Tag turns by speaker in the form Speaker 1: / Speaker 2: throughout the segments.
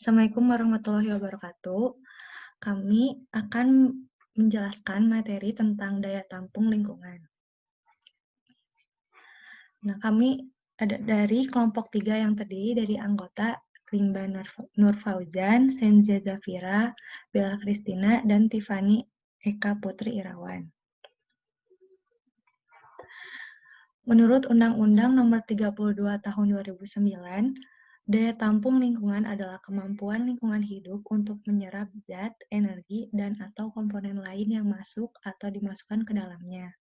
Speaker 1: Assalamualaikum warahmatullahi wabarakatuh. Kami akan menjelaskan materi tentang daya tampung lingkungan. Nah, kami ada dari kelompok 3 yang terdiri dari anggota Rimba Nurfauzan, Senza Zafira, Bella Kristina, dan Tiffany Eka Putri Irawan. Menurut Undang-Undang Nomor 32 Tahun 2009, daya tampung lingkungan adalah kemampuan lingkungan hidup untuk menyerap zat, energi, dan/atau komponen lain yang masuk atau dimasukkan ke dalamnya.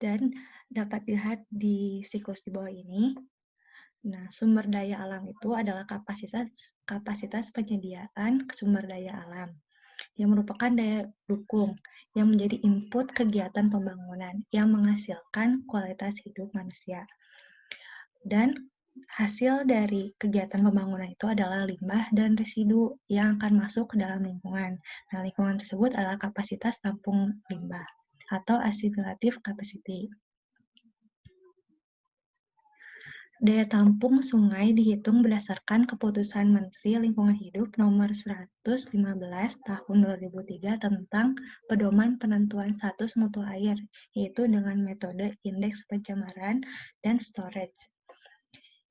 Speaker 1: Dan dapat dilihat di siklus di bawah ini. Nah, sumber daya alam itu adalah kapasitas penyediaan sumber daya alam yang merupakan daya dukung yang menjadi input kegiatan pembangunan yang menghasilkan kualitas hidup manusia. Dan hasil dari kegiatan pembangunan itu adalah limbah dan residu yang akan masuk ke dalam lingkungan. Nah, lingkungan tersebut adalah kapasitas tampung limbah atau assimilative capacity. Daya tampung sungai dihitung berdasarkan Keputusan Menteri Lingkungan Hidup Nomor 115 Tahun 2003 tentang pedoman penentuan status mutu air, yaitu dengan metode indeks pencemaran dan storage.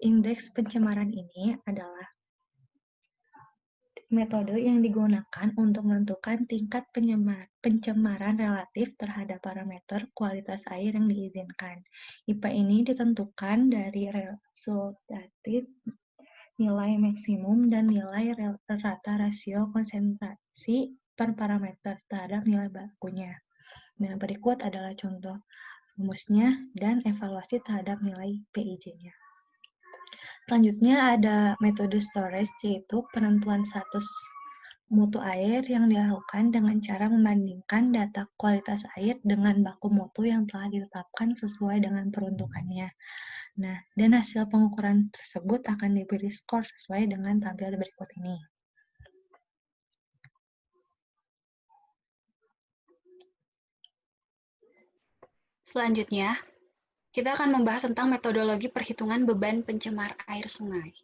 Speaker 1: Indeks pencemaran ini adalah metode yang digunakan untuk menentukan tingkat pencemaran relatif terhadap parameter kualitas air yang diizinkan. IPA ini ditentukan dari resultatif nilai maksimum dan nilai rata rasio konsentrasi per parameter terhadap nilai bakunya. Nah, berikut adalah contoh rumusnya dan evaluasi terhadap nilai PIJ-nya. Selanjutnya ada metode storage, yaitu penentuan status mutu air yang dilakukan dengan cara membandingkan data kualitas air dengan baku mutu yang telah ditetapkan sesuai dengan peruntukannya. Nah, dan hasil pengukuran tersebut akan diberi skor sesuai dengan tampil berikut ini.
Speaker 2: Selanjutnya, kita akan membahas tentang metodologi perhitungan beban pencemar air sungai.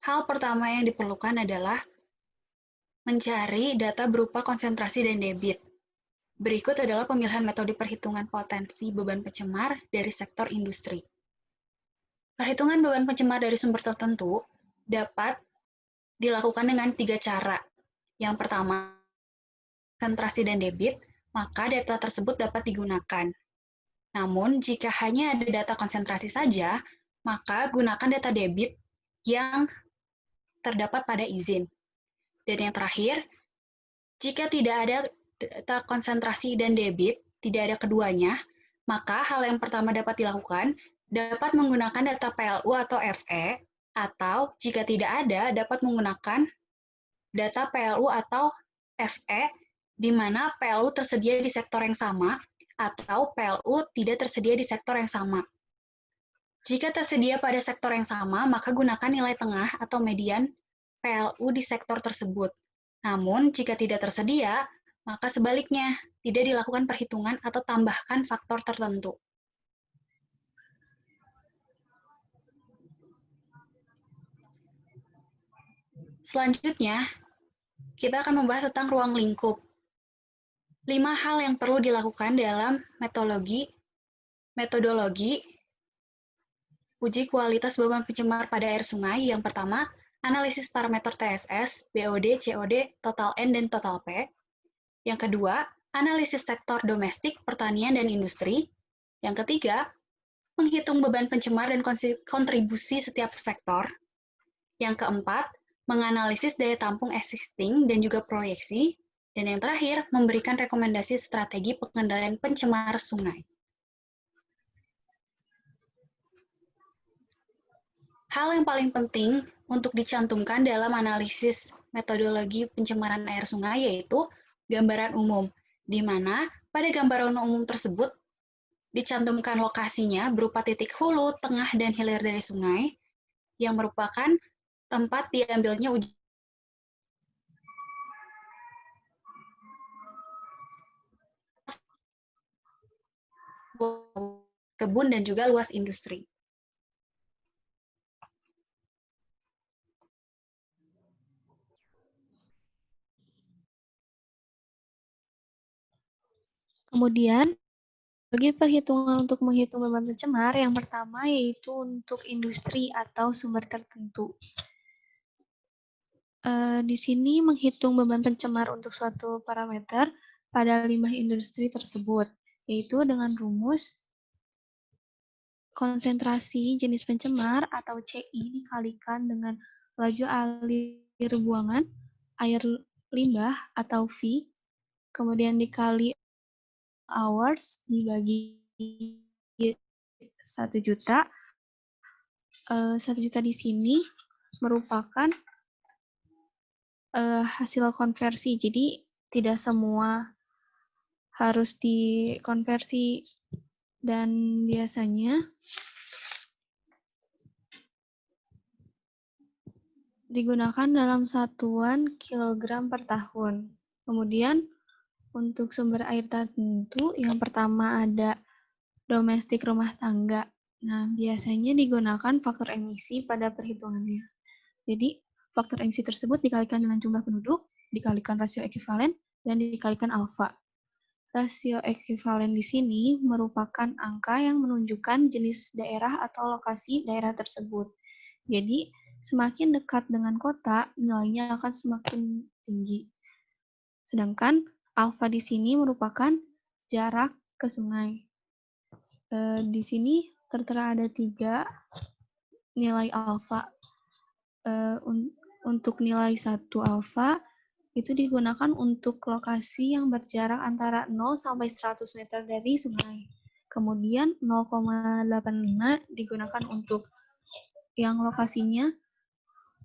Speaker 2: Hal pertama yang diperlukan adalah mencari data berupa konsentrasi dan debit. Berikut adalah pemilihan metode perhitungan potensi beban pencemar dari sektor industri. Perhitungan beban pencemar dari sumber tertentu dapat dilakukan dengan 3 cara. Yang pertama, konsentrasi dan debit, maka data tersebut dapat digunakan. Namun, jika hanya ada data konsentrasi saja, maka gunakan data debit yang terdapat pada izin. Dan yang terakhir, jika tidak ada data konsentrasi dan debit, tidak ada keduanya, maka hal yang pertama dapat dilakukan, dapat menggunakan data PLU atau FE, atau jika tidak ada, dapat menggunakan data PLU atau FE, di mana PLU tersedia di sektor yang sama, atau PLU tidak tersedia di sektor yang sama. Jika tersedia pada sektor yang sama, maka gunakan nilai tengah atau median PLU di sektor tersebut. Namun, jika tidak tersedia, maka sebaliknya, tidak dilakukan perhitungan atau tambahkan faktor tertentu. Selanjutnya, kita akan membahas tentang ruang lingkup. 5 hal yang perlu dilakukan dalam metodologi uji kualitas beban pencemar pada air sungai. Yang pertama, analisis parameter TSS, BOD, COD, total N, dan total P. Yang kedua, analisis sektor domestik, pertanian, dan industri. Yang ketiga, menghitung beban pencemar dan kontribusi setiap sektor. Yang keempat, menganalisis daya tampung existing dan juga proyeksi. Dan yang terakhir, memberikan rekomendasi strategi pengendalian pencemar sungai. Hal yang paling penting untuk dicantumkan dalam analisis metodologi pencemaran air sungai yaitu gambaran umum, di mana pada gambaran umum tersebut dicantumkan lokasinya berupa titik hulu, tengah, dan hilir dari sungai yang merupakan tempat diambilnya uji kebun dan juga luas industri.
Speaker 3: Kemudian, bagi perhitungan untuk menghitung beban pencemar, yang pertama yaitu untuk industri atau sumber tertentu. Di sini menghitung beban pencemar untuk suatu parameter pada limbah industri tersebut, yaitu dengan rumus konsentrasi jenis pencemar atau CI dikalikan dengan laju alir buangan air limbah atau V, kemudian dikali hours dibagi 1 juta. 1 juta di sini merupakan hasil konversi, jadi tidak semua harus dikonversi, dan biasanya digunakan dalam satuan kilogram per tahun. Kemudian untuk sumber air tertentu, yang pertama ada domestik rumah tangga. Nah, biasanya digunakan faktor emisi pada perhitungannya. Jadi, faktor emisi tersebut dikalikan dengan jumlah penduduk, dikalikan rasio ekivalen, dan dikalikan alfa. Rasio ekivalen di sini merupakan angka yang menunjukkan jenis daerah atau lokasi daerah tersebut. Jadi, semakin dekat dengan kota, nilainya akan semakin tinggi. Sedangkan alfa di sini merupakan jarak ke sungai. Di sini tertera ada 3 nilai alfa. Untuk nilai 1 alfa itu digunakan untuk lokasi yang berjarak antara 0 sampai 100 meter dari sungai. Kemudian 0,85 digunakan untuk yang lokasinya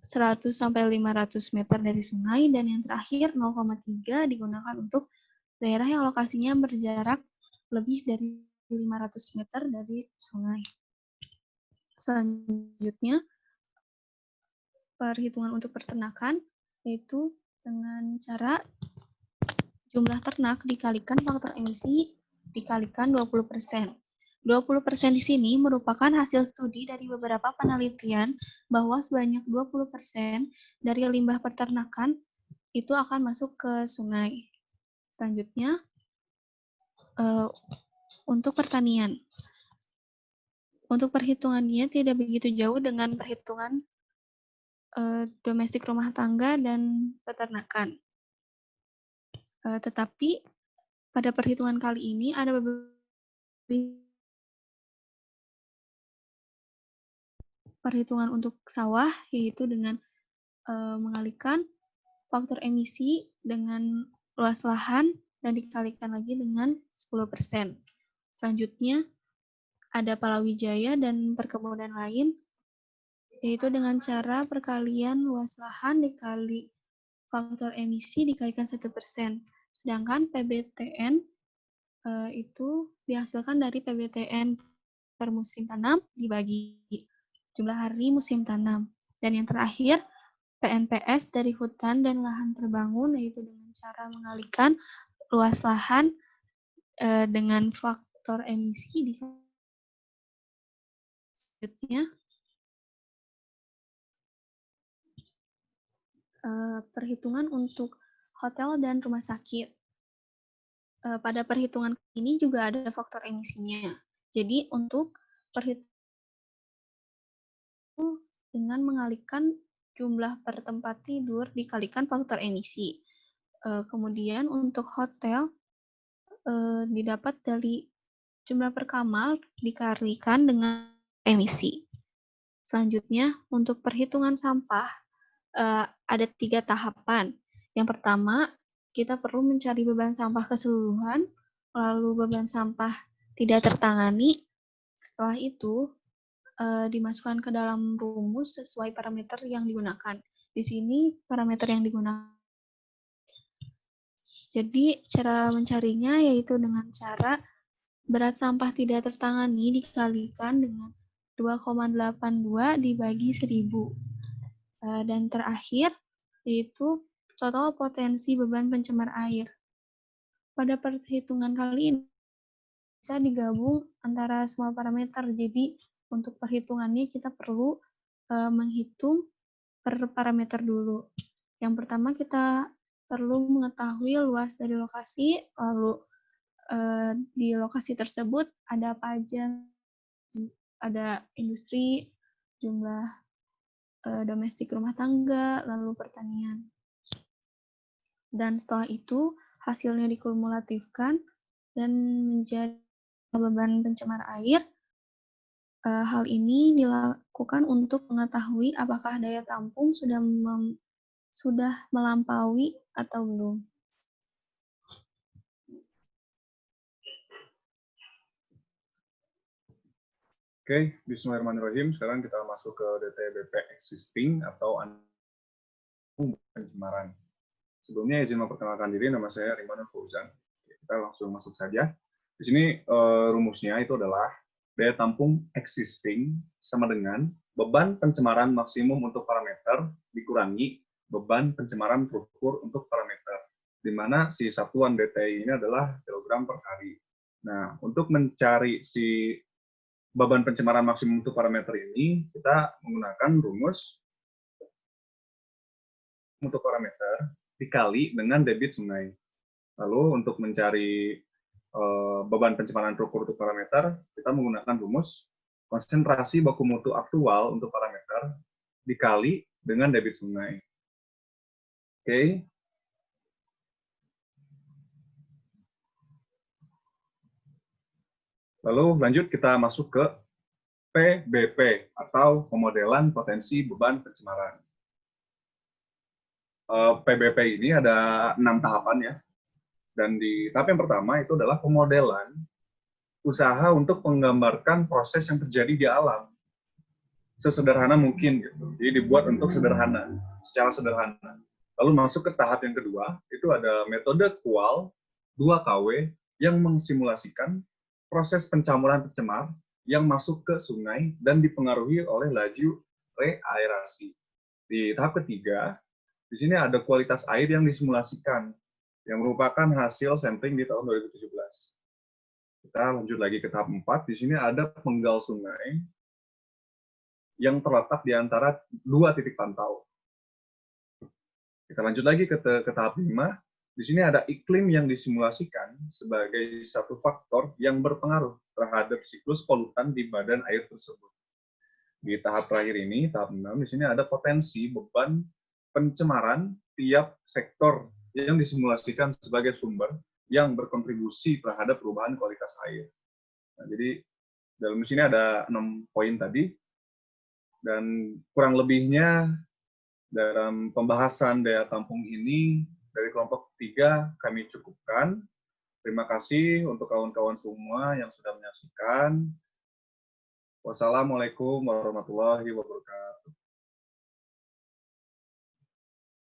Speaker 3: 100 sampai 500 meter dari sungai, dan yang terakhir 0,3 digunakan untuk daerah yang lokasinya berjarak lebih dari 500 meter dari sungai. Selanjutnya, perhitungan untuk peternakan, yaitu dengan cara jumlah ternak dikalikan faktor emisi dikalikan 20%. 20% di sini merupakan hasil studi dari beberapa penelitian bahwa sebanyak 20% dari limbah peternakan itu akan masuk ke sungai. Selanjutnya, untuk pertanian. Untuk perhitungannya tidak begitu jauh dengan perhitungan domestik rumah tangga dan peternakan. Tetapi pada perhitungan kali ini ada beberapa perhitungan untuk sawah, yaitu dengan mengalihkan faktor emisi dengan luas lahan dan dikalikan lagi dengan 10%. Selanjutnya, ada palawijaya dan perkebunan lain, yaitu dengan cara perkalian luas lahan dikali faktor emisi dikalikan 1%. Sedangkan PBTN itu dihasilkan dari PBTN per musim tanam dibagi jumlah hari musim tanam. Dan yang terakhir, PNPS dari hutan dan lahan terbangun, yaitu dengan cara mengalihkan luas lahan dengan faktor emisi. Selanjutnya, perhitungan untuk hotel dan rumah sakit. Pada perhitungan ini juga ada faktor emisinya. Jadi untuk perhitungan dengan mengalihkan jumlah per tempat tidur dikalikan faktor emisi. Kemudian untuk hotel didapat dari jumlah per kamar dikalikan dengan emisi. Selanjutnya, untuk perhitungan sampah ada 3 tahapan. Yang pertama, kita perlu mencari beban sampah keseluruhan, lalu beban sampah tidak tertangani. Setelah itu, dimasukkan ke dalam rumus sesuai parameter yang digunakan. Di sini parameter yang digunakan. Jadi cara mencarinya yaitu dengan cara berat sampah tidak tertangani dikalikan dengan 2,82 dibagi 1000. Dan terakhir yaitu total potensi beban pencemar air. Pada perhitungan kali ini bisa digabung antara semua parameter. Jadi untuk perhitungannya kita perlu menghitung per parameter dulu. Yang pertama kita perlu mengetahui luas dari lokasi, lalu di lokasi tersebut ada apa aja, ada industri, jumlah domestik rumah tangga, lalu pertanian. Dan setelah itu hasilnya dikumulatifkan dan menjadi beban pencemar air. Hal ini dilakukan untuk mengetahui apakah daya tampung sudah melampaui atau belum.
Speaker 4: Oke, bismillahirrahmanirrahim. Sekarang kita masuk ke DTBP existing atau pencemaran. Sebelumnya izin memperkenalkan diri, nama saya Rimano Fauzan. Kita langsung masuk saja. Di sini rumusnya itu adalah daya tampung existing sama dengan beban pencemaran maksimum untuk parameter dikurangi beban pencemaran terukur untuk parameter, di mana si satuan DTI ini adalah kilogram per hari. Nah, untuk mencari si beban pencemaran maksimum untuk parameter ini, kita menggunakan rumus untuk parameter dikali dengan debit sungai. Lalu untuk mencari beban pencemaran terukur untuk parameter, kita menggunakan rumus konsentrasi baku mutu aktual untuk parameter dikali dengan debit sungai. Oke. Lalu lanjut kita masuk ke PBP atau pemodelan potensi beban pencemaran. PBP ini ada 6 tahapan ya. Dan di tahap yang pertama itu adalah pemodelan usaha untuk menggambarkan proses yang terjadi di alam. Sesederhana mungkin gitu. Jadi dibuat untuk sederhana, secara sederhana. Lalu masuk ke tahap yang kedua, itu ada metode kual 2KW yang mensimulasikan proses pencamuran pencemar yang masuk ke sungai dan dipengaruhi oleh laju reaerasi. Di tahap ketiga, di sini ada kualitas air yang disimulasikan, yang merupakan hasil sampling di tahun 2017. Kita lanjut lagi ke tahap 4. Di sini ada penggal sungai yang terletak di antara 2 titik pantau. Kita lanjut lagi ke tahap 5. Di sini ada iklim yang disimulasikan sebagai satu faktor yang berpengaruh terhadap siklus polutan di badan air tersebut. Di tahap terakhir ini, tahap 6, di sini ada potensi beban pencemaran tiap sektor yang disimulasikan sebagai sumber yang berkontribusi terhadap perubahan kualitas air. Nah, jadi dalam sini ada 6 poin tadi, dan kurang lebihnya dalam pembahasan daya tampung ini dari kelompok 3 kami cukupkan. Terima kasih untuk kawan-kawan semua yang sudah menyaksikan. Wassalamualaikum warahmatullahi wabarakatuh.